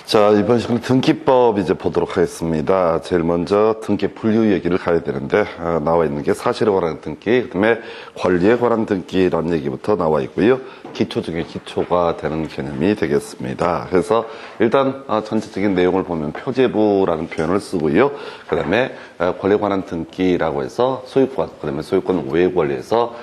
자, 이번 시간에 등기법 이제 보도록 하겠습니다. 제일 먼저 등기 분류 얘기를 가야 되는데, 나와 있는 게 사실에 관한 등기, 그 다음에 권리에 관한 등기라는 얘기부터 나와 있고요. 기초 중에 기초가 되는 개념이 되겠습니다. 그래서 일단 전체적인 내용을 보면 표제부라는 표현을 쓰고요. 그 다음에 권리에 관한 등기라고 해서 소유권, 그 다음에 소유권 외 권리에서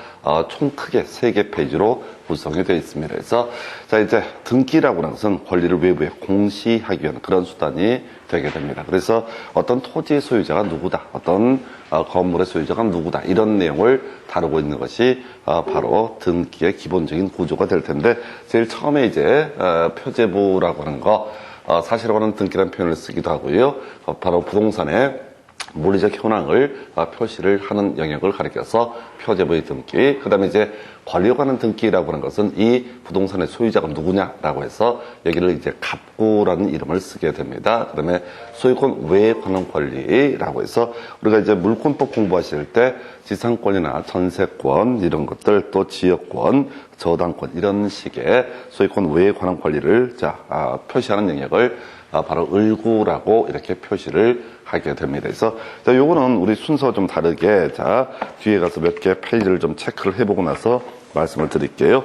총 크게 3개 페이지로 구성이 되어 있습니다. 그래서 자 이제 등기라고 하는 것은 권리를 외부에 공시하기 위한 그런 수단이 되게 됩니다. 그래서 어떤 토지의 소유자가 누구다, 어떤 건물의 소유자가 누구다, 이런 내용을 다루고 있는 것이 바로 등기의 기본적인 구조가 될 텐데, 제일 처음에 이제 표제부라고 하는 거, 사실에 관한 등기라는 표현을 쓰기도 하고요. 바로 부동산의 물리적 현황을 표시를 하는 영역을 가리켜서 표제부의 등기, 그 다음에 이제 권리에 관한 등기라고 하는 것은 이 부동산의 소유자가 누구냐라고 해서 여기를 이제 갑구라는 이름을 쓰게 됩니다. 그 다음에 소유권 외에 관한 권리라고 해서 우리가 이제 물권법 공부하실 때 지상권이나 전세권 이런 것들, 또 지역권, 저당권 이런 식의 소유권 외에 관한 권리를 표시하는 영역을 바로 을구라고 이렇게 표시를 하게 됩니다. 그래서 요거는 우리 순서 좀 다르게 뒤에 가서 몇 개 페이지를 좀 체크를 해보고 나서 말씀을 드릴게요.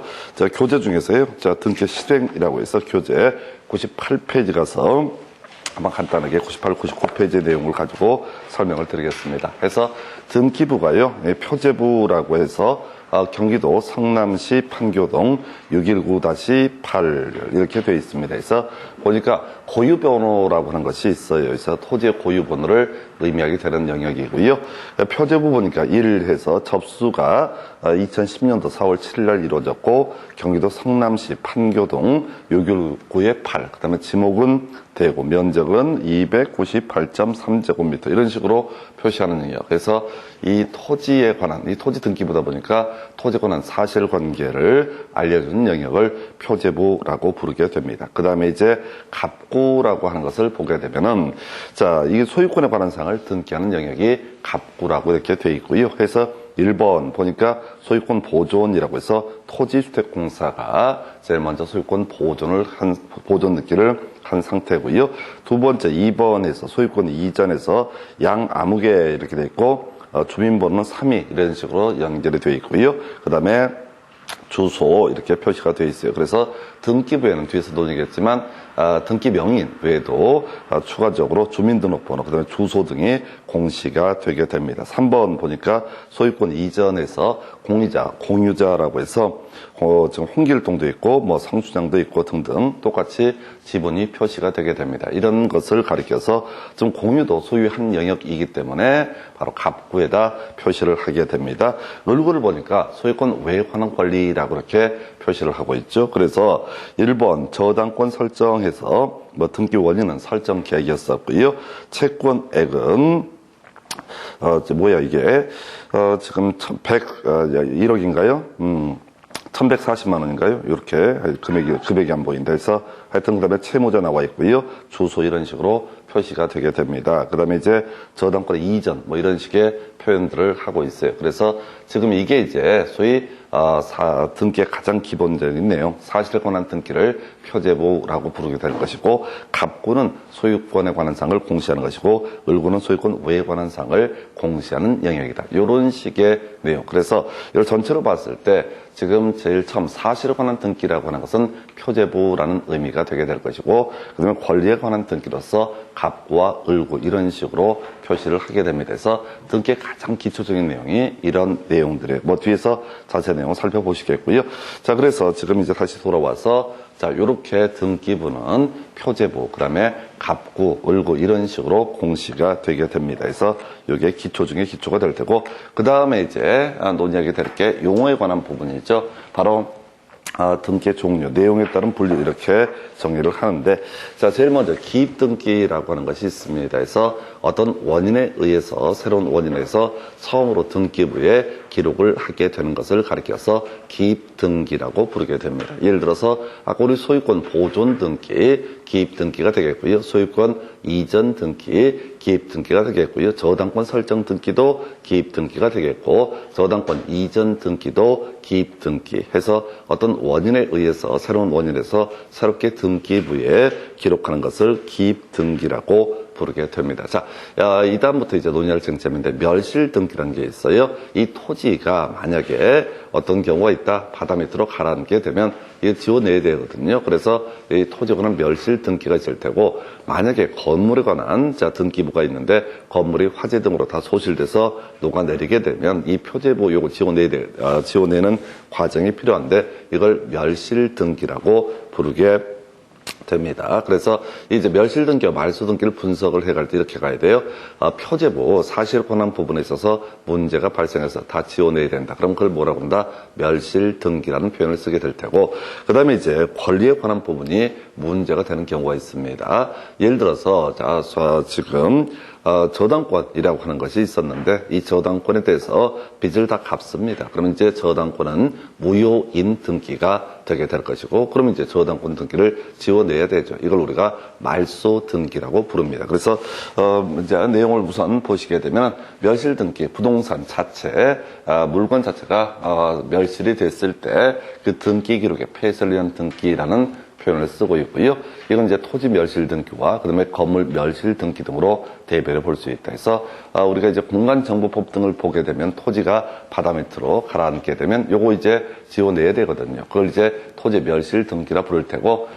교재 중에서요. 등기 실행이라고 해서 교재 98페이지 가서 한번 간단하게 98, 99페이지의 내용을 가지고 설명을 드리겠습니다. 그래서 등기부가요, 표제부라고 해서 경기도 성남시 판교동 619-8 이렇게 되어 있습니다. 그래서 보니까 고유번호라고 하는 것이 있어요. 그래서 토지의 고유번호를 의미하게 되는 영역이고요. 표제부 보니까 1 해서 접수가 2010년도 4월 7일 날 이루어졌고, 경기도 성남시 판교동 619-8, 그 다음에 지목은 대구, 면적은 298.3제곱미터 이런 식으로 표시하는 영역. 그래서 이 토지에 관한, 이 토지 등기부다 보니까 토지에 관한 사실관계를 알려주는 영역을 표제부라고 부르게 됩니다. 그 다음에 이제 갑구라고 하는 것을 보게 되면은, 이게 소유권에 관한 사항을 등기하는 영역이 갑구라고 이렇게 되어 있고요. 그래서 1번 보니까 소유권 보존이라고 해서 토지주택공사가 제일 먼저 소유권 보존 등기를 한 상태고요. 두 번째 2번에서 소유권 이전에서 양 아무개 이렇게 되어 있고, 주민번호는 3위 이런 식으로 연결이 되어 있고요. 그 다음에 주소 이렇게 표시가 되어 있어요. 그래서 등기부에는 뒤에서 논의겠지만 등기 명인 외에도 추가적으로 주민등록번호, 그다음에 주소 등이 공시가 되게 됩니다. 3번 보니까 소유권 이전에서 공유자라고 해서 지금 홍길동도 있고 성수장도 있고 등등 똑같이 지분이 표시가 되게 됩니다. 이런 것을 가리켜서 지금 공유도 소유한 영역이기 때문에 바로 갑구에다 표시를 하게 됩니다. 을구를 보니까 소유권 외에 관한 권리라고 이렇게 표시를 하고 있죠. 그래서 1번 저당권 설정해서 등기 원인은 설정 계획이었었고요. 채권액은 이게 지금 1억인가요? 1140만 원인가요? 이렇게 금액이 안 보인다 해서 하여튼 그 다음에 채무자 나와 있고요. 주소 이런 식으로 표시가 되게 됩니다. 그 다음에 이제 저당권 이전 이런 식의 표현들을 하고 있어요. 그래서 지금 이게 이제 소위 등기의 가장 기본적인 내용, 사실에 관한 등기를 표제부라고 부르게 될 것이고, 갑구는 소유권에 관한 사항을 공시하는 것이고, 을구는 소유권 외에 관한 사항을 공시하는 영역이다. 이런 식의 내용. 그래서 이걸 전체로 봤을 때 지금 제일 처음 사실에 관한 등기라고 하는 것은 표제부라는 의미가 되게 될 것이고, 그다음에 권리에 관한 등기로서 갑구와 을구 이런 식으로 표시를 하게 됩니다. 그래서 등기의 가장 기초적인 내용이 이런 내용들이에요. 뒤에서 자세한 내용 살펴보시겠고요. 그래서 지금 이제 다시 돌아와서 요렇게 등기부는 표제부, 그 다음에 갑구, 을구 이런 식으로 공시가 되게 됩니다. 그래서 이게 기초 중에 기초가 될 테고, 그 다음에 이제 논의하게 될 게 용어에 관한 부분이죠. 바로 등기의 종류, 내용에 따른 분류 이렇게 정리를 하는데, 제일 먼저 기입등기라고 하는 것이 있습니다. 그래서 어떤 원인에 의해서, 새로운 원인에 의해서 처음으로 등기부에 기록을 하게 되는 것을 가리켜서 기입등기라고 부르게 됩니다. 예를 들어서 우리 소유권 보존 등기, 기입등기가 되겠고요. 소유권 이전 등기, 기입 등기가 되겠고요. 저당권 설정 등기도 기입 등기가 되겠고, 저당권 이전 등기도 기입 등기 해서 어떤 원인에 의해서, 새로운 원인에서 새롭게 등기부에 기록하는 것을 기입 등기라고 부르게 됩니다. 자, 이 다음부터 이제 논의할 쟁점인데, 멸실 등기라는 게 있어요. 이 토지가 만약에 어떤 경우가 있다, 바다 밑으로 가라앉게 되면 이거 지워내야 되거든요. 그래서 이 토지에 관한 멸실 등기가 있을 테고, 만약에 건물에 관한 등기부가 있는데 건물이 화재 등으로 다 소실돼서 녹아내리게 되면 이 표제부 요거 지워내는 과정이 필요한데, 이걸 멸실 등기라고 부르게 됩니다. 그래서 이제 멸실 등기와 말소 등기를 분석을 해갈 때 이렇게 가야 돼요. 표제부 사실 권한 부분에 있어서 문제가 발생해서 다 지워내야 된다. 그럼 그걸 뭐라고 한다? 멸실 등기라는 표현을 쓰게 될 테고, 그 다음에 이제 권리에 관한 부분이 문제가 되는 경우가 있습니다. 예를 들어서 지금 저당권이라고 하는 것이 있었는데, 이 저당권에 대해서 빚을 다 갚습니다. 그러면 이제 저당권은 무효인 등기가 되게 될 것이고, 그러면 이제 저당권 등기를 지워내야 되죠. 이걸 우리가 말소 등기라고 부릅니다. 그래서 이제 내용을 우선 보시게 되면, 멸실 등기, 부동산 자체, 물건 자체가 멸실이 됐을 때 그 등기 기록에 폐쇄를 위한 등기라는 표현을 쓰고 있고요. 이건 이제 토지 멸실 등기와 그다음에 건물 멸실 등기 등으로 대별해 볼 수 있다 해서, 우리가 이제 공간정보법 등을 보게 되면 토지가 바다 밑으로 가라앉게 되면 요거 이제 지워내야 되거든요. 그걸 이제 토지 멸실 등기라 부를 테고,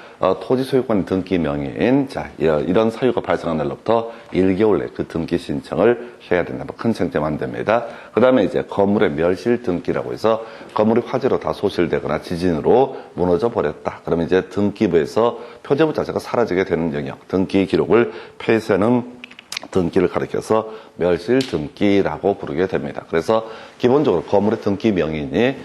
토지 소유권 등기 명의인, 이런 사유가 발생한 날로부터 1개월 내 그 등기 신청을 해야 된다. 큰 쟁점 안 됩니다. 그 다음에 이제 건물의 멸실 등기라고 해서, 건물이 화재로 다 소실되거나 지진으로 무너져 버렸다. 그러면 이제 등기부에서 표제부 자체가 사라지게 되는 영역, 등기 기록을 폐쇄하는 등기를 가리켜서 멸실 등기라고 부르게 됩니다. 그래서 기본적으로 건물의 등기 명인이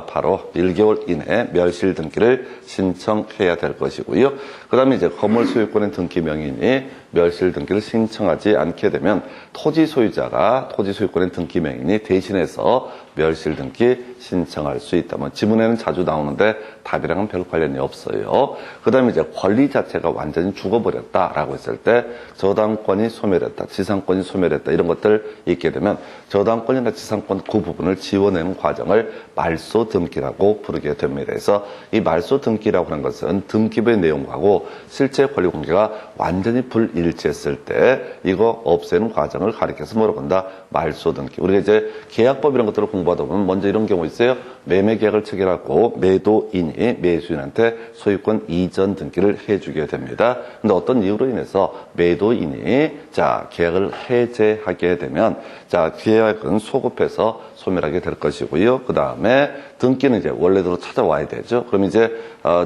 바로 1개월 이내에 멸실 등기를 신청해야 될 것이고요. 그 다음에 이제 건물 소유권의 등기 명인이 멸실 등기를 신청하지 않게 되면 토지 소유자가 토지 소유권의 등기 명인이 대신해서 멸실 등기 신청할 수 있다. 지문에는 자주 나오는데 답이랑은 별 관련이 없어요. 그 다음에 이제 권리 자체가 완전히 죽어버렸다라고 했을 때 저당권이 소멸했다, 지상권이 소멸했다, 이런 것들 있게 되면 저당권이나 지상권 그 부분을 지워내는 과정을 말소 등기라고 부르게 됩니다. 그래서 이 말소 등기라고 하는 것은 등기부의 내용하고 실제 권리 관계가 완전히 불일치했을 때 이거 없애는 과정을 가리켜서 뭐라고 한다? 말소 등기. 우리가 이제 계약법 이런 것들을 공부하다 보면 먼저 이런 경우 있어요. 매매 계약을 체결하고 매도인이 매수인한테 소유권 이전 등기를 해주게 됩니다. 근데 어떤 이유로 인해서 매도인이 계약을 해제하게 되면 계약은 소급해서 소멸하게 될 것이고요. 그 다음에 등기는 이제 원래대로 찾아와야 되죠. 그럼 이제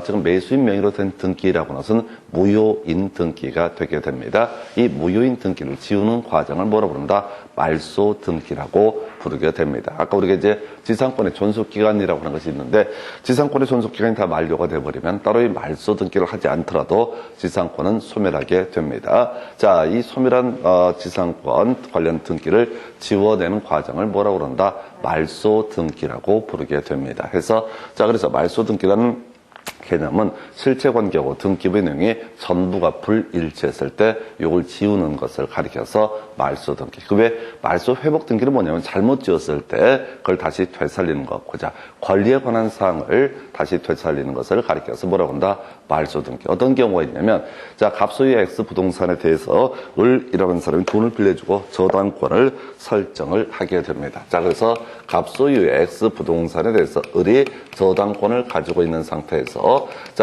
지금 매수인 명의로 된 등기라고 하는 것은 무효인 등기가 되게 됩니다. 이 무효인 등기를 지우는 과정을 뭐라고 부른다? 말소 등기라고 부르게 됩니다. 아까 우리가 이제 지상권의 존속기간이라고 하는 것이 있는데, 지상권의 존속기간이 다 만료가 돼버리면 따로 이 말소 등기를 하지 않더라도 지상권은 소멸하게 됩니다. 이 소멸한 지상권 관련 등기를 지워내는 과정을 뭐라고 그런다? 말소 등기라고 부르게 됩니다. 그래서 말소 등기라는 개념은 실체 관계하고 등기부의 내용이 전부가 불일치했을 때 이걸 지우는 것을 가리켜서 말소 등기. 그 외 말소 회복 등기는 뭐냐면 잘못 지었을 때 그걸 다시 되살리는 것고, 권리에 관한 사항을 다시 되살리는 것을 가리켜서 뭐라고 한다? 말소 등기. 어떤 경우가 있냐면, 갑소유의 X 부동산에 대해서 을이라는 사람이 돈을 빌려주고 저당권을 설정을 하게 됩니다. 그래서 갑소유의 X 부동산에 대해서 을이 저당권을 가지고 있는 상태에서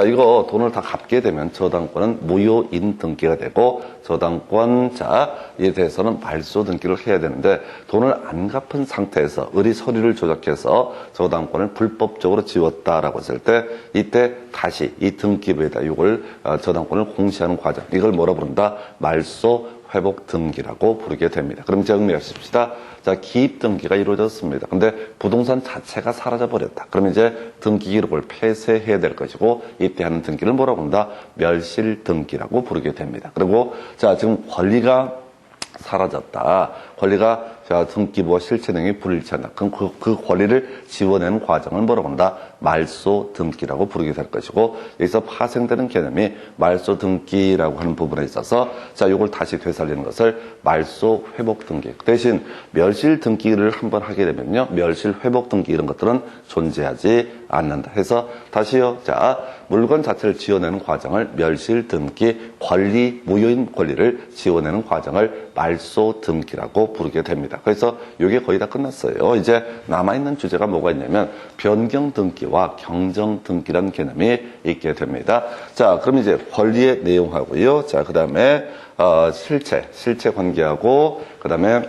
이거 돈을 다 갚게 되면 저당권은 무효인 등기가 되고, 저당권자에 대해서는 말소 등기를 해야 되는데, 돈을 안 갚은 상태에서 을이 서류를 조작해서 저당권을 불법적으로 지웠다라고 했을 때, 이때 다시 이 등기부에다 이걸 저당권을 공시하는 과정, 이걸 뭐라 부른다? 말소 회복 등기라고 부르게 됩니다. 그럼 정리하십시다. 기입 등기가 이루어졌습니다. 근데 부동산 자체가 사라져 버렸다. 그러면 이제 등기 기록을 폐쇄해야 될 것이고, 이때 하는 등기를 뭐라고 한다? 멸실 등기라고 부르게 됩니다. 그리고 지금 권리가 사라졌다. 권리가 자, 등기부와 실체 내용이 불일치한다. 그럼 그 권리를 지워내는 과정을 뭐라고 한다? 말소 등기라고 부르게 될 것이고, 여기서 파생되는 개념이 말소 등기라고 하는 부분에 있어서, 자, 이걸 다시 되살리는 것을 말소 회복 등기. 대신 멸실 등기를 한번 하게 되면요, 멸실 회복 등기 이런 것들은 존재하지 않는다. 해서 다시요, 자, 물건 자체를 지워내는 과정을 멸실 등기, 권리, 무효인 권리를 지워내는 과정을 말소 등기라고 부르게 됩니다. 그래서 이게 거의 다 끝났어요. 이제 남아있는 주제가 뭐가 있냐면 변경 등기와 경정 등기라는 개념이 있게 됩니다. 자, 그럼 이제 권리의 내용하고요. 자, 그 다음에 실체 관계하고, 그 다음에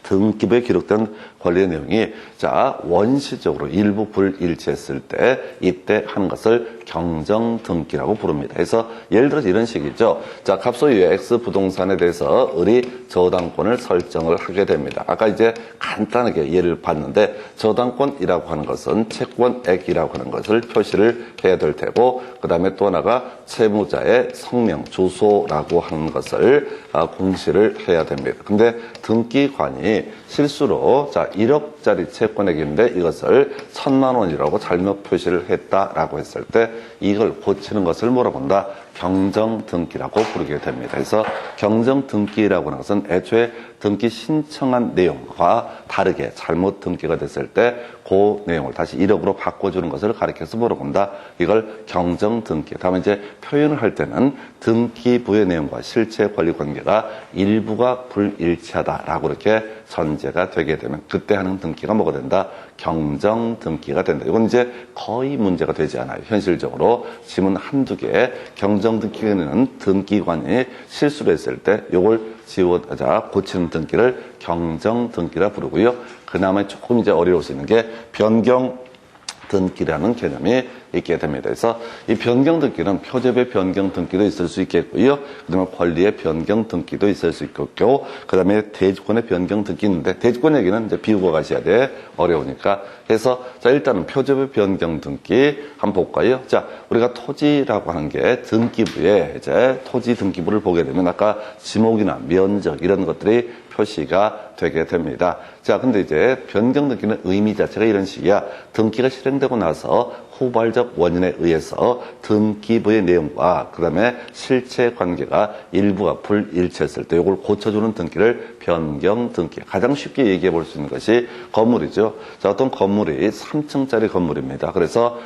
등기부에 기록된 권리의 내용이, 자, 원시적으로 일부 불일치했을 때 이때 하는 것을 경정 등기라고 부릅니다. 그래서 예를 들어서 이런 식이죠. 자, 갑소유의 X 부동산에 대해서 을이 저당권을 설정을 하게 됩니다. 아까 이제 간단하게 예를 봤는데, 저당권이라고 하는 것은 채권액이라고 하는 것을 표시를 해야 될 테고, 그 다음에 또 하나가 채무자의 성명, 주소라고 하는 것을 공시를 해야 됩니다. 근데 등기관이 실수로, 자, 1억짜리 채권액인데 이것을 1,000만 원이라고 잘못 표시를 했다라고 했을 때 이걸 고치는 것을 뭐라고 한다? 경정 등기라고 부르게 됩니다. 그래서 경정 등기라고 하는 것은 애초에 등기 신청한 내용과 다르게 잘못 등기가 됐을 때 그 내용을 다시 1억으로 바꿔주는 것을 가리켜서 뭐라고 한다? 이걸 경정 등기. 다음에 이제 표현을 할 때는 등기부의 내용과 실체 권리 관계가 일부가 불일치하다라고 이렇게 전제가 되게 되면 그때 하는 등기가 뭐가 된다? 경정 등기가 된다. 이건 이제 거의 문제가 되지 않아요. 현실적으로 지문 한두 개 경정 등기는 등기관이 실수를 했을 때 이걸 고치는 등기를 경정 등기라 부르고요. 그나마 조금 이제 어려울 수 있는 게 변경 등기라는 개념이 있게 됩니다. 그래서 이 변경 등기는 표제의 변경 등기도 있을 수 있겠고요. 그다음에 권리의 변경 등기도 있을 수 있겠고, 그다음에 대지권의 변경 등기 있는데 대지권 얘기는 이제 비우고 가셔야 돼. 어려우니까. 그래서 자, 일단은 표제의 변경 등기 한번 볼까요? 자, 우리가 토지라고 하는 게 등기부에 이제 토지 등기부를 보게 되면 아까 지목이나 면적 이런 것들이 표시가 되게 됩니다. 자, 근데 이제 변경 등기는 의미 자체가 이런 식이야. 등기가 실행되고 나서 후발적 원인에 의해서 등기부의 내용과 그 다음에 실체 관계가 일부가 불일치했을 때 이걸 고쳐주는 등기를 변경 등기. 가장 쉽게 얘기해 볼 수 있는 것이 건물이죠. 자, 어떤 건물이 3층짜리 건물입니다. 그래서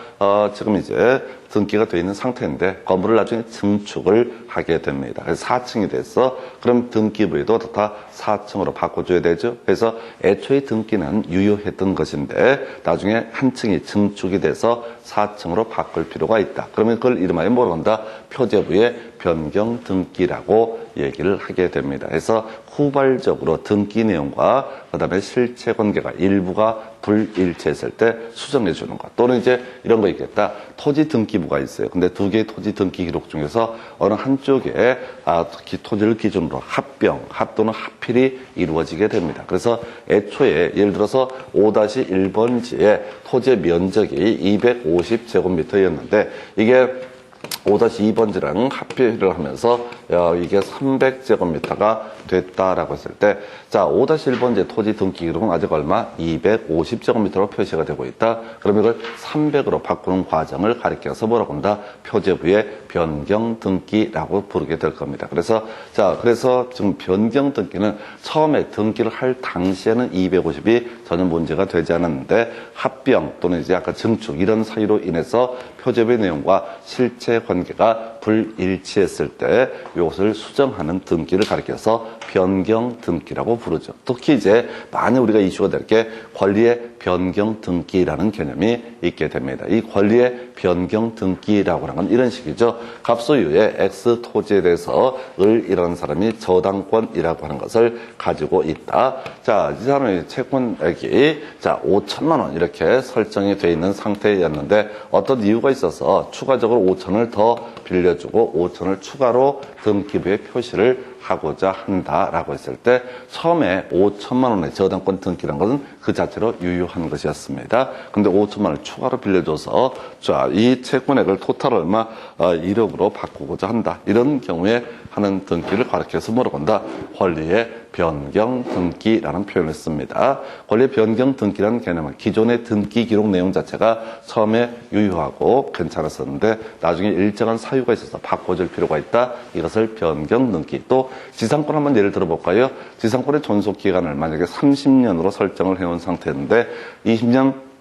지금 이제 등기가 되어 있는 상태인데 건물을 나중에 증축을 하게 됩니다. 그래서 4층이 돼서 그럼 등기부에도 다 4층으로 바꿔줘야 되죠. 그래서 애초에 등기는 유효했던 것인데 나중에 한 층이 증축이 돼서 4층으로 바꿀 필요가 있다. 그러면 그걸 이름하여 뭐라고 한다? 표제부의 변경 등기라고 얘기를 하게 됩니다. 그래서 후발적으로 등기 내용과 그다음에 실체 관계가 일부가 불일치했을 때 수정해 주는 것. 또는 이제 이런 거 있겠다. 토지 등기부가 있어요. 근데 두 개의 토지 등기 기록 중에서 어느 한쪽에 토지를 기준으로 합병 또는 합필이 이루어지게 됩니다. 그래서 애초에 예를 들어서 5-1번지에 토지의 면적이 250제곱미터였는데 이게 5-2번지랑 합의를 하면서 이게 300제곱미터가 됐다라고 했을 때, 자, 5-1번지 토지 등기 기록은 아직 얼마? 250제곱미터로 표시가 되고 있다. 그럼 이걸 300으로 바꾸는 과정을 가리켜서 뭐라고 한다? 표제부의 변경 등기라고 부르게 될 겁니다. 그래서 지금 변경 등기는 처음에 등기를 할 당시에는 250이 전혀 문제가 되지 않았는데 합병 또는 이제 아까 증축 이런 사유로 인해서 표제부의 내용과 실체 관계가 불일치했을 때 이것을 수정하는 등기를 가리켜서 변경 등기라고 부르죠. 특히 이제 많이 우리가 이슈가 될 게 권리의 변경 등기라는 개념이 있게 됩니다. 이 권리의 변경 등기라고 하는 건 이런 식이죠. 갑소유의 X 토지에 대해서 을이라는 사람이 저당권이라고 하는 것을 가지고 있다. 자, 이 사람의 채권액이 5천만 원 이렇게 설정이 돼 있는 상태였는데 어떤 이유가 있어서 추가적으로 5천을 더 빌려주고 5천을 추가로 등기부에 표시를 하고자 한다라고 했을 때 처음에 5천만 원의 저당권 등기란 것은 그 자체로 유효한 것이었습니다. 근데 5천만 원을 추가로 빌려줘서 자, 이 채권액을 토탈 얼마 1억으로 바꾸고자 한다. 이런 경우에 하는 등기를 가리켜서 뭐라고 한다? 권리의 변경 등기라는 표현을 씁니다. 권리의 변경 등기라는 개념은 기존의 등기 기록 내용 자체가 처음에 유효하고 괜찮았었는데 나중에 일정한 사유가 있어서 바꿔줄 필요가 있다. 이것을 변경 등기. 또 지상권 한번 예를 들어볼까요? 지상권의 존속 기간을 만약에 30년으로 설정을 해놓은 상태인데 20년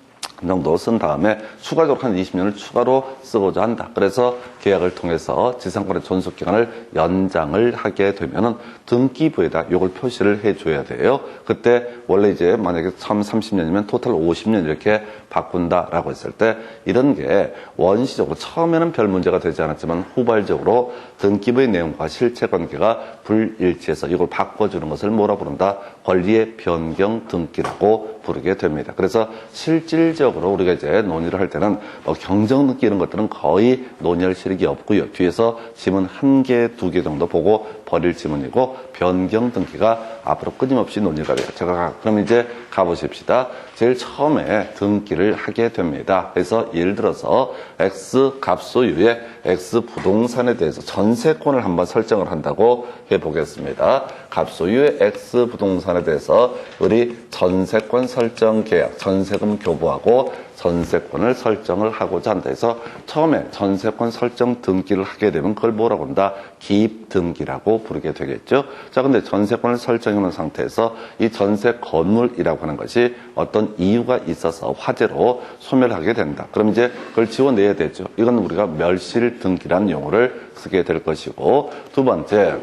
정도 쓴 다음에 추가적으로 한 20년을 추가로 쓰고자 한다. 그래서 계약을 통해서 지상권의 존속 기간을 연장을 하게 되면은 등기부에다 이걸 표시를 해줘야 돼요. 그때 원래 이제 만약에 처음 30년이면 토탈 50년 이렇게 바꾼다라고 했을 때 이런 게 원시적으로 처음에는 별 문제가 되지 않았지만 후발적으로 등기부의 내용과 실체 관계가 불일치해서 이걸 바꿔주는 것을 뭐라 부른다? 권리의 변경 등기라고 부르게 됩니다. 그래서 실질적으로 우리가 이제 논의를 할 때는 뭐 경정 등기 이런 것들은 거의 논의할 실익이 없고요. 뒤에서 지문 1개, 2개 정도 보고 버릴 지문이고 변경 등기가 앞으로 끊임없이 논의가 돼요. 제가 그럼 이제 가보십시다. 제일 처음에 등기를 하게 됩니다. 그래서 예를 들어서 X 값소유의 X 부동산에 대해서 전세권을 한번 설정을 한다고 해보겠습니다. 값소유의 X 부동산에 대해서 우리 전세권 설정 계약, 전세금 교부하고 전세권을 설정을 하고자 한다 해서 처음에 전세권 설정 등기를 하게 되면 그걸 뭐라고 한다? 기입 등기라고 부르게 되겠죠. 자, 근데 전세권을 설정해 놓은 상태에서 이 전세 건물이라고 하는 것이 어떤 이유가 있어서 화재로 소멸하게 된다. 그럼 이제 그걸 지워내야 되죠. 이건 우리가 멸실 등기라는 용어를 쓰게 될 것이고, 두 번째,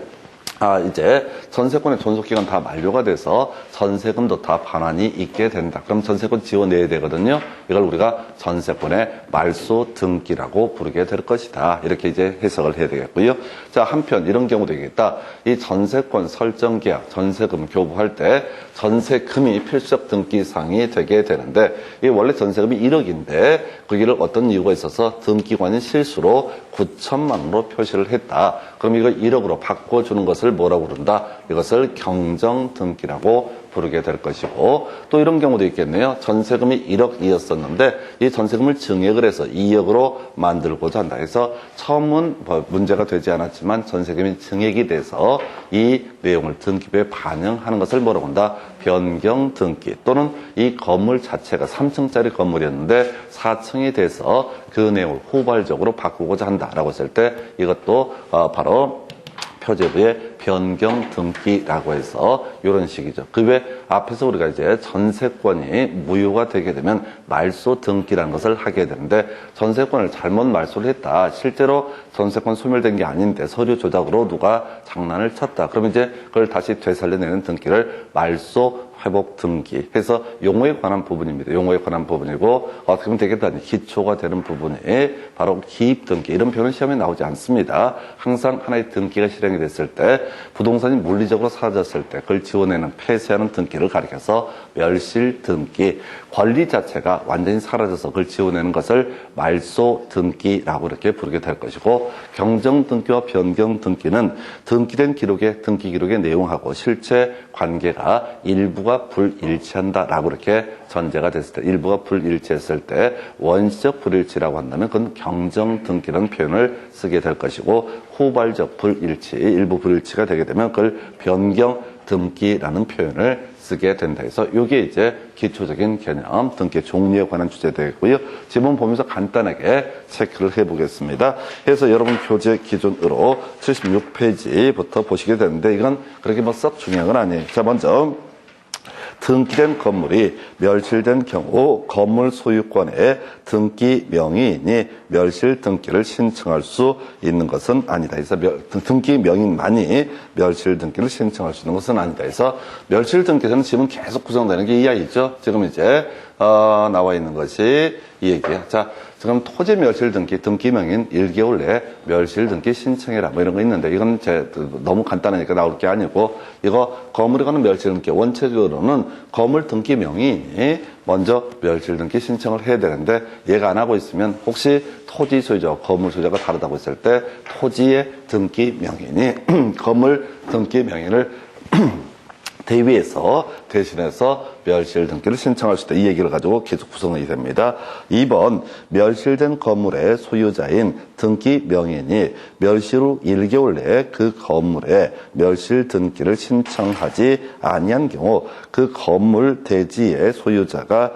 이제 전세권의 존속기간 다 만료가 돼서 전세금도 다 반환이 있게 된다. 그럼 전세권 지워내야 되거든요. 이걸 우리가 전세권의 말소 등기라고 부르게 될 것이다. 이렇게 이제 해석을 해야 되겠고요. 자, 한편 이런 경우도 있겠다. 이 전세권 설정 계약, 전세금 교부할 때 전세금이 필수적 등기사항이 되게 되는데 이 원래 전세금이 1억인데 거기를 어떤 이유가 있어서 등기관이 실수로 9천만 원으로 표시를 했다. 그럼 이거 1억으로 바꿔주는 것을 뭐라고 부른다? 이것을 경정등기라고 부르게 될 것이고, 또 이런 경우도 있겠네요. 전세금이 1억이었었는데 이 전세금을 증액을 해서 2억으로 만들고자 한다. 해서 처음은 문제가 되지 않았지만 전세금이 증액이 돼서 이 내용을 등기부에 반영하는 것을 뭐라고 한다? 변경 등기. 또는 이 건물 자체가 3층짜리 건물이었는데 4층이 돼서 그 내용을 후발적으로 바꾸고자 한다라고 했을 때 이것도 바로 표제부의 변경 등기라고 해서 이런 식이죠. 그 외 앞에서 우리가 이제 전세권이 무효가 되게 되면 말소 등기라는 것을 하게 되는데 전세권을 잘못 말소를 했다. 실제로 전세권 소멸된 게 아닌데 서류 조작으로 누가 장난을 쳤다. 그러면 이제 그걸 다시 되살려내는 등기를 말소 회복 등기 해서 용어에 관한 부분입니다. 용어에 관한 부분이고 어떻게 보면 되게 기초가 되는 부분이 바로 기입 등기. 이런 표현은 시험에 나오지 않습니다. 항상 하나의 등기가 실행이 됐을 때 부동산이 물리적으로 사라졌을 때 그걸 지워내는 폐쇄하는 등기를 가리켜서 멸실 등기. 권리 자체가 완전히 사라져서 그걸 지워내는 것을 말소 등기라고 이렇게 부르게 될 것이고, 경정 등기와 변경 등기는 등기된 기록의 등기 기록의 내용하고 실체 관계가 일부가 불일치한다라고 이렇게 전제가 됐을 때, 일부가 불일치했을 때 원시적 불일치라고 한다면 그건 경정 등기라는 표현을 쓰게 될 것이고, 후발적 불일치, 일부 불일치가 되게 되면 그걸 변경 등기라는 표현을 쓰게 된다 해서 이게 이제 기초적인 개념, 등기 종류에 관한 주제 되겠고요. 지문 보면서 간단하게 체크를 해보겠습니다. 그래서 여러분 교재 기준으로 76페이지부터 보시게 되는데 이건 그렇게 뭐 썩 중요한 건 아니에요. 자, 먼저 등기된 건물이 멸실된 경우 건물 소유권의 등기 명의인이 멸실 등기를 신청할 수 있는 것은 아니다. 그래서 등기 명의인만이 멸실 등기를 신청할 수 있는 것은 아니다. 그래서 멸실 등기에서는 지금 계속 구성되는 게 이 이야기죠. 지금 이제 나와 있는 것이 이 얘기야. 자, 지금 토지 멸실 등기 명인 1개월 내에 멸실 등기 신청해라 뭐 이런 거 있는데 이건 너무 간단하니까 나올 게 아니고 이거 건물에 관한 멸실 등기 원칙적으로는 건물 등기 명인이 먼저 멸실 등기 신청을 해야 되는데 얘가 안 하고 있으면 혹시 토지 소유자와 건물 소유자가 다르다고 했을 때 토지의 등기 명인이 건물 등기 명인을 대위에서 대신해서 멸실 등기를 신청할 수 있다. 이 얘기를 가지고 계속 구성이 됩니다. 2번 멸실된 건물의 소유자인 등기 명인이 멸실 후 1개월 내에 그 건물에 멸실 등기를 신청하지 아니한 경우 그 건물 대지의 소유자가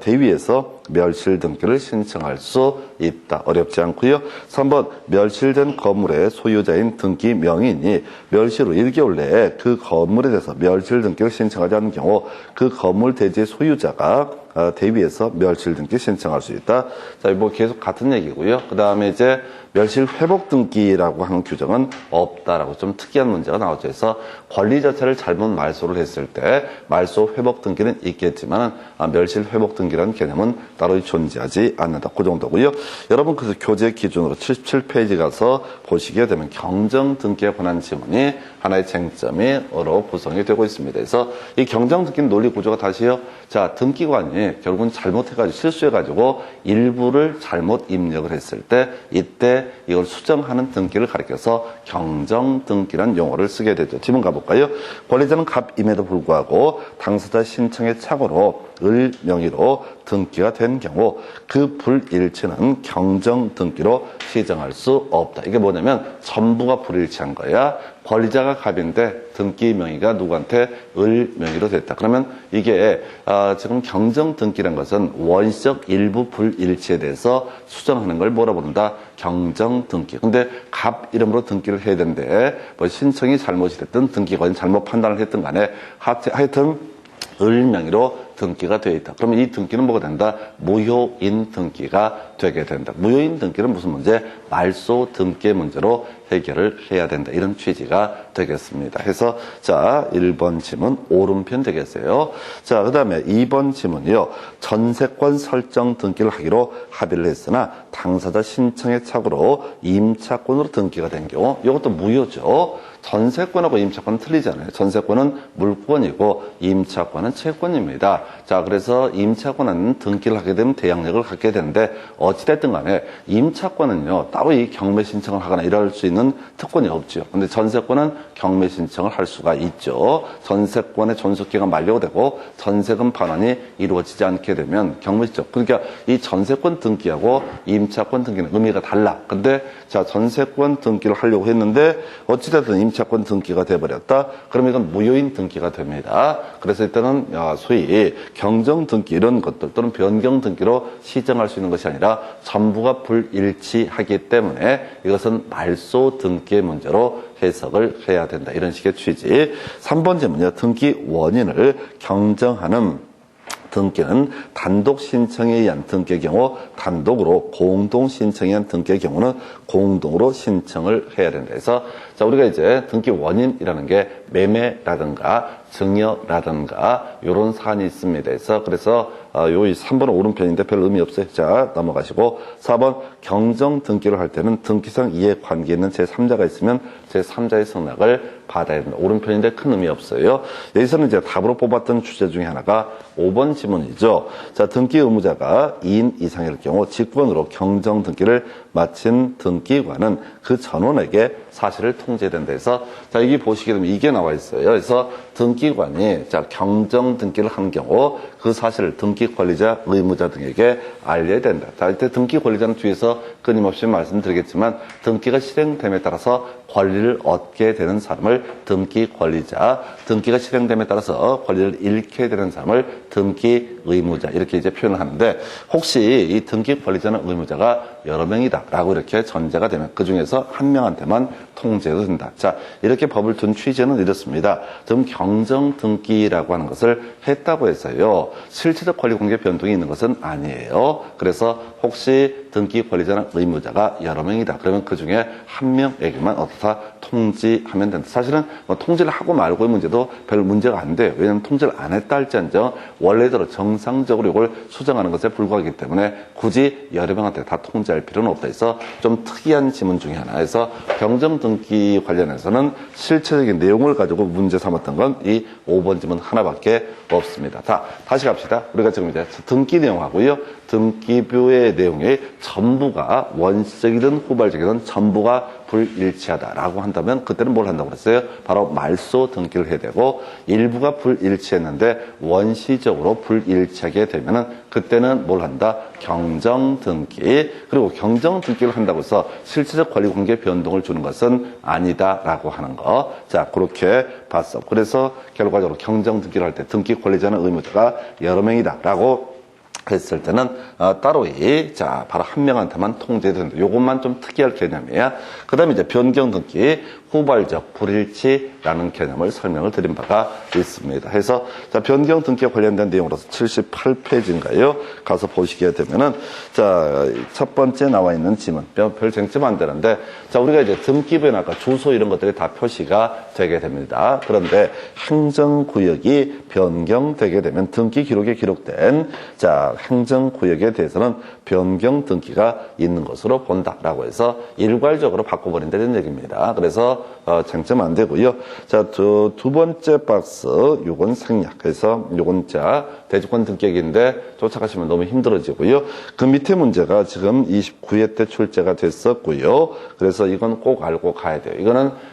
대위에서 멸실 등기를 신청할 수 있다. 어렵지 않고요. 3번 멸실된 건물의 소유자인 등기 명인이 멸실 후 1개월 내에 그 건물에 대해서 멸실 등기를 신청하지 않은 경우 그 건물 대지의 소유자가 대위에서 멸실 등기 신청할 수 있다. 자, 뭐 계속 같은 얘기고요. 그 다음에 이제 멸실 회복 등기라고 하는 규정은 없다라고 좀 특이한 문제가 나오죠. 그래서 권리 자체를 잘못 말소를 했을 때 말소 회복 등기는 있겠지만 멸실 회복 등기라는 개념은 따로 존재하지 않는다. 그 정도고요. 여러분 그 교재 기준으로 77페이지 가서 보시게 되면 경정 등기에 관한 지문이 하나의 쟁점으로 구성이 되고 있습니다. 그래서 이 경정 등기 논리 구조가 다시요. 자, 등기관이 결국은 잘못해가지고 실수해가지고 일부를 잘못 입력을 했을 때 이때 이걸 수정하는 등기를 가리켜서 경정 등기란 용어를 쓰게 되죠. 지문 가볼까요? 권리자는 갑임에도 불구하고 당사자 신청의 착오로 을 명의로 등기가 된 경우 그 불일치는 경정 등기로 시정할 수 없다. 이게 뭐냐면 전부가 불일치한 거야. 권리자가 갑인데 등기 명의가 누구한테 을 명의로 됐다. 그러면 이게 지금 경정 등기란 것은 원시적 일부 불일치에 대해서 수정하는 걸 뭐라 부른다? 경정 등기. 근데 갑 이름으로 등기를 해야 되는데 뭐 신청이 잘못이 됐든 등기관이 잘못 판단을 했든 간에 하여튼 을 명의로 등기가 되어 있다. 그러면 이 등기는 뭐가 된다? 무효인 등기가 되게 된다. 무효인 등기는 무슨 문제? 말소 등기의 문제로 해결을 해야 된다. 이런 취지가 되겠습니다. 해서 자 1번 지문 오른편 되겠어요. 자, 그 다음에 2번 지문이요. 전세권 설정 등기를 하기로 합의를 했으나 당사자 신청의 착오로 임차권으로 등기가 된 경우 이것도 무효죠. 전세권하고 임차권은 틀리잖아요. 전세권은 물권이고 임차권은 채권입니다. 자, 그래서 임차권은 등기를 하게 되면 대항력을 갖게 되는데 어찌됐든 간에 임차권은요 따로 이 경매 신청을 하거나 이럴 수 있는 특권이 없죠. 근데 전세권은 경매 신청을 할 수가 있죠. 전세권의 존속기가 만료되고 전세금 반환이 이루어지지 않게 되면 경매 신청. 그러니까 이 전세권 등기하고 임차권 등기는 의미가 달라. 근데 자, 전세권 등기를 하려고 했는데 어찌됐든 임차권 등기가 돼버렸다. 그러면 이건 무효인 등기가 됩니다. 그래서 이때는 소위 경정 등기 이런 것들 또는 변경 등기로 시정할 수 있는 것이 아니라 전부가 불일치하기 때문에 이것은 말소 등기의 문제로 해석을 해야 된다. 이런 식의 취지. 3번 질문이요. 등기 원인을 경정하는 등기는 단독 신청에 의한 등기의 경우 단독으로, 공동 신청에 의한 등기의 경우는 공동으로 신청을 해야 된다. 그래서 자, 우리가 이제 등기 원인이라는 게 매매라든가 증여라든가 이런 사안이 있습니다. 그래서 요 3번은 오른편인데 별 의미 없어요. 자, 넘어가시고 4번 경정 등기를 할 때는 등기상 이해관계 있는 제3자가 있으면 제3자의 승낙을 받아야 된다. 오른편인데 큰 의미 없어요. 여기서는 이제 답으로 뽑았던 주제 중에 하나가 5번 지문이죠. 자, 등기 의무자가 2인 이상일 경우 직권으로 경정 등기를 마친 등기관은 그 전원에게 사실을 통지된다 해서 자, 여기 보시게 되면 이게 나와 있어요. 그래서 등기관이 자, 경정 등기를 한 경우 그 사실을 등기 권리자, 의무자 등에게 알려야 된다. 자, 이때 등기 권리자는 뒤에서 끊임없이 말씀드리겠지만 등기가 실행됨에 따라서 권리를 얻게 되는 사람을 등기 권리자, 등기가 실행됨에 따라서 권리를 잃게 되는 사람을 등기 의무자 이렇게 이제 표현을 하는데 혹시 이 등기 권리자는 의무자가 여러 명이다 라고 이렇게 전제가 되면 그 중에서 한 명한테만 통제도 된다. 자, 이렇게 법을 둔 취지는 이렇습니다. 지금 경정 등기라고 하는 것을 했다고 해서요 실체적 권리 관계 변동이 있는 것은 아니에요. 그래서 혹시 등기 관리자나 의무자가 여러 명이다. 그러면 그 중에 한 명에게만 어떻다 통지하면 된다. 사실은 뭐 통지를 하고 말고의 문제도 별 문제가 안 돼요. 왜냐하면 통지를 안 했다 할지언정 원래대로 정상적으로 이걸 수정하는 것에 불과하기 때문에 굳이 여러 명한테 다 통지할 필요는 없다 해서 좀 특이한 지문 중에 하나에서 병정등기 관련해서는 실체적인 내용을 가지고 문제 삼았던 건 이 5번 지문 하나밖에 없습니다. 자, 다시 갑시다. 우리가 지금 이제 등기 내용하고요. 등기부의 내용이 전부가 원시적이든 후발적이든 전부가 불일치하다라고 한다면 그때는 뭘 한다고 그랬어요? 바로 말소 등기를 해야 되고 일부가 불일치했는데 원시적으로 불일치하게 되면은 그때는 뭘 한다? 경정 등기. 그리고 경정 등기를 한다고 해서 실체적 권리 관계 변동을 주는 것은 아니다라고 하는 거. 자, 그렇게 봤어. 그래서 결과적으로 경정 등기를 할 때 등기 권리자는 의무자가 여러 명이다라고 했을 때는 따로 자 바로 한 명한테만 통제된다. 요것만 좀 특이할 개념이야. 그 다음에 이제 변경 등기 후발적 불일치라는 개념을 설명을 드린 바가 있습니다. 해서 자 변경 등기에 관련된 내용으로서 78페이지인가요? 가서 보시게 되면은 자 첫 번째 나와 있는 지문 별 쟁점 안 되는데 자 우리가 이제 등기부에 아까 주소 이런 것들이 다 표시가 되게 됩니다. 그런데 행정구역이 변경되게 되면 등기 기록에 기록된 자 행정구역에 대해서는 변경 등기가 있는 것으로 본다라고 해서 일괄적으로 바꿔버린다는 얘기입니다. 그래서 쟁점 안 되고요. 자, 두 번째 박스 요건 생략해서 요건 자 대주권 등기인데 쫓아가시면 너무 힘들어지고요. 그 밑에 문제가 지금 29회 때 출제가 됐었고요. 그래서 이건 꼭 알고 가야 돼요.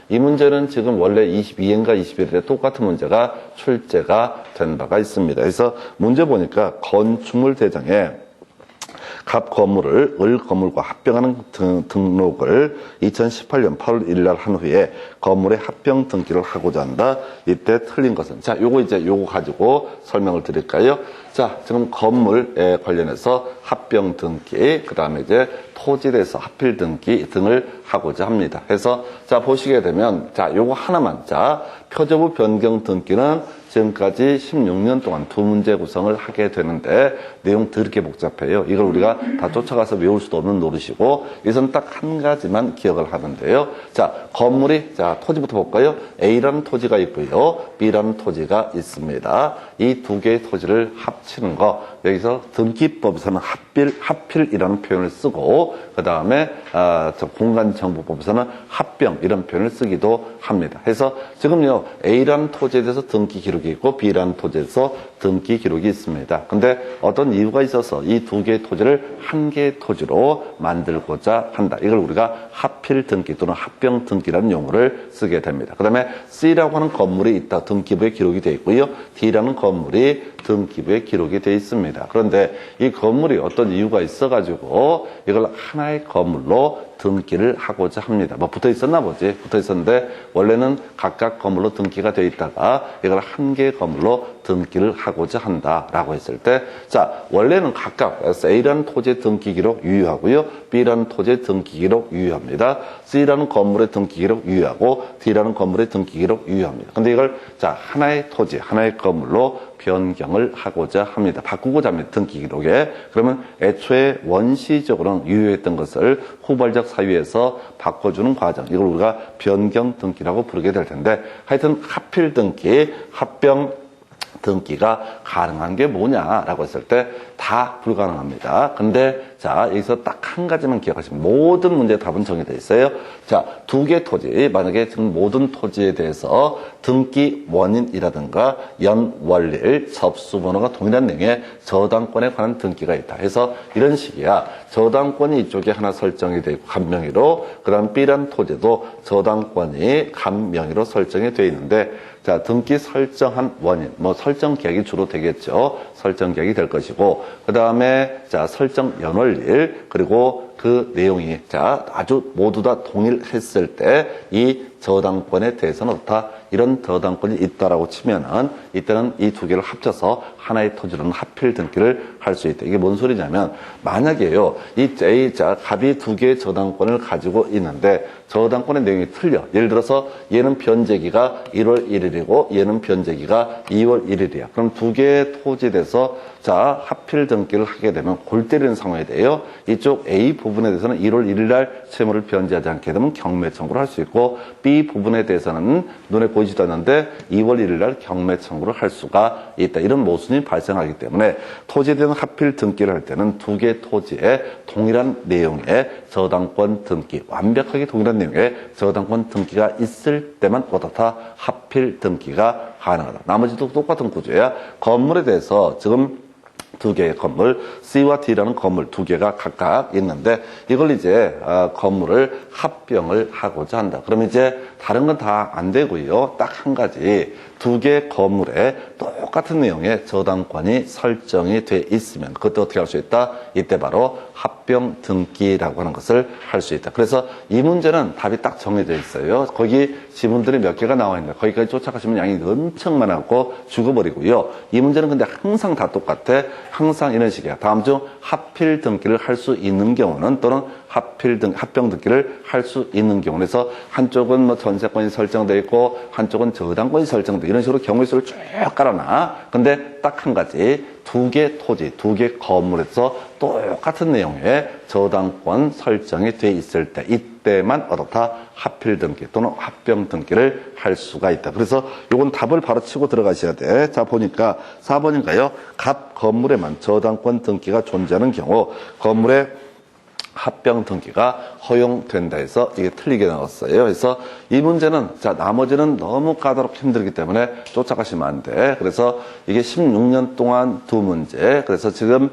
이 문제는 지금 원래 22회인가 21회에 똑같은 문제가 출제가 된 바가 있습니다. 그래서 문제 보니까 건축물 대장에 갑 건물을 을 건물과 합병하는 등록을 2018년 8월 1일 날 한 후에 건물의 합병 등기를 하고자 한다. 이때 틀린 것은 자, 요거 가지고 설명을 드릴까요? 자, 지금 건물에 관련해서 합병 등기, 그다음에 이제 토지에 대해서 합필 등기 등을 하고자 합니다. 해서 자, 보시게 되면 자, 요거 하나만 자, 표적부 변경 등기는 지금까지 16년 동안 두 문제 구성을 하게 되는데 내용 더럽게 복잡해요. 이걸 우리가 다 쫓아가서 외울 수도 없는 노릇이고 이것은 딱 한 가지만 기억을 하면 돼요. 자, 건물이 자 토지부터 볼까요? A라는 토지가 있고요. B라는 토지가 있습니다. 이 두 개의 토지를 합치는 거 여기서 등기법에서는 합필이라는 표현을 쓰고 그 다음에 공간정보법에서는 합병 이런 표현을 쓰기도 합니다. 해서 지금요 A라는 토지에 대해서 등기 기록이 있고 B라는 토지에 대해서 등기 기록이 있습니다. 근데 어떤 이유가 있어서 이 두 개의 토지를 한 개의 토지로 만들고자 한다. 이걸 우리가 합필 등기 또는 합병 등기라는 용어를 쓰게 됩니다. 그 다음에 C라고 하는 건물이 있다. 등기부에 기록이 되어 있고요. D라는 건물이 등기부에 기록이 되어 있습니다. 그런데 이 건물이 어떤 이유가 있어가지고 이걸 하나의 건물로 등기를 하고자 합니다. 뭐 붙어 있었나 보지. 붙어 있었는데 원래는 각각 건물로 등기가 되어 있다가 이걸 한 개의 건물로 등기를 하고자 한다라고 했을 때 자, 원래는 각각 A라는 토지의 등기 기록 유효하고요. B라는 토지의 등기 기록 유효합니다. C라는 건물의 등기 기록 유효하고 D라는 건물의 등기 기록 유효합니다. 근데 이걸 자, 하나의 토지, 하나의 건물로 변경을 하고자 합니다. 바꾸고자 합니다. 등기 기록에. 그러면 애초에 원시적으로는 유효했던 것을 후발적 사유에서 바꿔주는 과정. 이걸 우리가 변경 등기라고 부르게 될 텐데 하여튼 합필 등기, 합병 등기가 가능한 게 뭐냐라고 했을 때 다 불가능합니다. 근데 자 여기서 딱 한 가지만 기억하시면 모든 문제의 답은 정해져 있어요. 자, 두 개 토지 만약에 지금 모든 토지에 대해서 등기 원인이라든가 연월일 접수번호가 동일한 내용의 저당권에 관한 등기가 있다 해서 이런 식이야. 저당권이 이쪽에 하나 설정이 되어 있고 간명의로 그 다음 B라는 토지도 저당권이 간명의로 설정이 되어 있는데 자, 등기 설정한 원인, 뭐 설정 계약이 주로 되겠죠. 설정 계약이 될 것이고, 그 다음에 자, 설정 연월일, 그리고 그 내용이 자, 아주 모두 다 동일했을 때 이 저당권에 대해서는 어떻다? 이런 저당권이 있다라고 치면은 이때는 이 두 개를 합쳐서 하나의 토지로는 합필 등기를 할 수 있다. 이게 뭔 소리냐면 만약에요, 이 A자 갑이 두 개의 저당권을 가지고 있는데 저당권의 내용이 틀려. 예를 들어서 얘는 변제기가 1월 1일이고 얘는 변제기가 2월 1일이야. 그럼 두 개의 토지에 대해서 자 합필 등기를 하게 되면 골 때리는 상황이 돼요. 이쪽 A 부분에 대해서는 1월 1일 날 채무를 변제하지 않게 되면 경매 청구를 할 수 있고 B 부분에 대해서는 눈에 보이지도 않는데 2월 1일 날 경매 청구를 할 수가 있다. 이런 모순이 발생하기 때문에 토지에 대한 합필 등기를 할 때는 두 개의 토지에 동일한 내용의 저당권 등기, 완벽하게 동일한 내용의 저당권 등기가 있을 때만 어떻다? 합필 등기가 가능하다. 나머지도 똑같은 구조야. 건물에 대해서 지금 두 개의 건물, C와 D라는 건물 두 개가 각각 있는데 이걸 이제 건물을 합병을 하고자 한다. 그럼 이제 다른 건 다 안 되고요. 딱 한 가지 두 개의 건물에 똑같은 내용의 저당권이 설정이 돼 있으면 그것도 어떻게 할 수 있다? 이때 바로 합병 등기라고 하는 것을 할 수 있다. 그래서 이 문제는 답이 딱 정해져 있어요. 거기 지문들이 몇 개가 나와 있는데 거기까지 쫓아가시면 양이 엄청 많아갖고 죽어버리고요. 이 문제는 근데 항상 다 똑같아. 항상 이런 식이야. 다음 중 합필 등기를 할 수 있는 경우는 또는 합병 등기를 할 수 있는 경우. 그래서 한쪽은 뭐 전세권이 설정되어 있고 한쪽은 저당권이 설정되어 이런 식으로 경우의 수를 쭉 깔아놔. 근데 딱 한 가지 두 개 토지, 두 개 건물에서 똑같은 내용의 저당권 설정이 돼 있을 때 이때만 어떻다? 합필 등기 또는 합병 등기를 할 수가 있다. 그래서 요건 답을 바로 치고 들어가셔야 돼. 자 보니까 4번인가요? 갑 건물에만 저당권 등기가 존재하는 경우 건물에 합병 등기가 허용된다 해서 이게 틀리게 나왔어요. 그래서 이 문제는 자 나머지는 너무 까다롭고 힘들기 때문에 쫓아가시면 안 돼. 그래서 이게 16년 동안 두 문제. 그래서 지금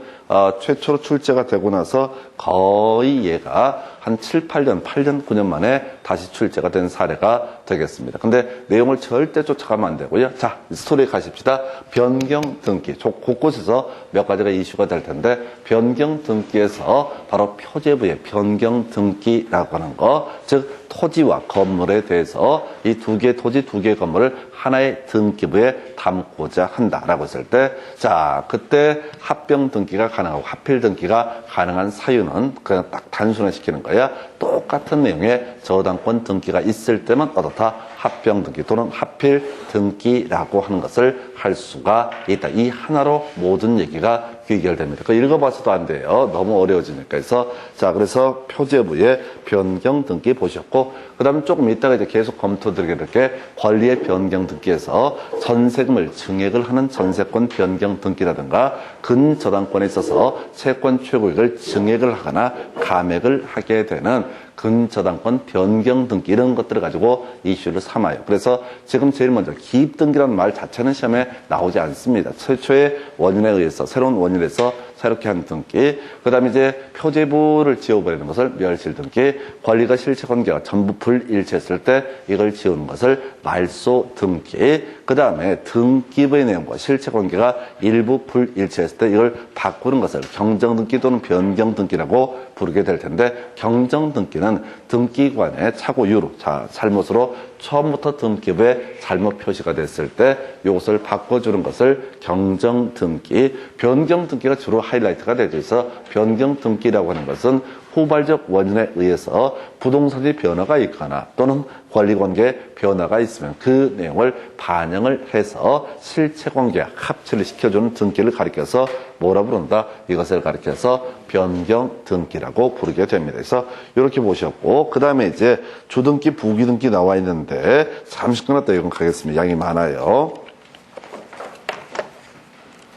최초로 출제가 되고 나서 거의 얘가 한 7, 8년, 9년 만에 다시 출제가 된 사례가 되겠습니다. 근데 내용을 절대 쫓아가면 안 되고요. 자, 스토리에 가십시다. 변경 등기. 곳곳에서 몇 가지가 이슈가 될 텐데 변경 등기에서 바로 표제부의 변경 등기라고 하는 거, 즉 토지와 건물에 대해서 이 두 개 토지, 두 개 건물을 하나의 등기부에 담고자 한다라고 했을 때, 자, 그때 합병 등기가 가능하고 합필 등기가 가능한 사유는 그냥 딱 단순화시키는 거야. 똑같은 내용의 저당권 등기가 있을 때만 어떻다? 합병 등기 또는 합필 등기라고 하는 것을 할 수가 있다. 이 하나로 모든 얘기가 귀결됩니다. 그거 읽어봐서도 안 돼요. 너무 어려워지니까. 그래서 표제부의 변경 등기 보셨고, 그 다음에 조금 이따가 이제 계속 검토드리게 될 게 권리의 변경 등기에서 전세금을 증액을 하는 전세권 변경 등기라든가 근저당권에 있어서 채권 최고액을 증액을 하거나 감액을 하게 되는 근저당권 변경 등기 이런 것들을 가지고 이슈를 삼아요. 그래서 지금 제일 먼저 기입등기라는 말 자체는 시험에 나오지 않습니다. 최초의 원인에 의해서 새로운 원인에서 새롭게 한 등기, 그 다음에 이제 표제부를 지워버리는 것을 멸실 등기, 권리가 실체 관계가 전부 불일치했을 때 이걸 지우는 것을 말소 등기, 그 다음에 등기부의 내용과 실체 관계가 일부 불일치했을 때 이걸 바꾸는 것을 경정 등기 또는 변경 등기라고 부르게 될 텐데, 경정 등기는 등기관의 착오 이유로, 자, 잘못으로 처음부터 등기부에 잘못 표시가 됐을 때 이것을 바꿔주는 것을 경정 등기, 변경 등기가 주로 하이라이트가 되어 있어 변경 등기라고 하는 것은 후발적 원인에 의해서 부동산의 변화가 있거나 또는 권리관계에 변화가 있으면 그 내용을 반영을 해서 실체관계 합치를 시켜주는 등기를 가리켜서 뭐라 부른다? 이것을 가리켜서 변경 등기라고 부르게 됩니다. 그래서 이렇게 보셨고, 그 다음에 이제 주등기, 부기등기 나와 있는데 잠시 끊었다 이건 가겠습니다. 양이 많아요.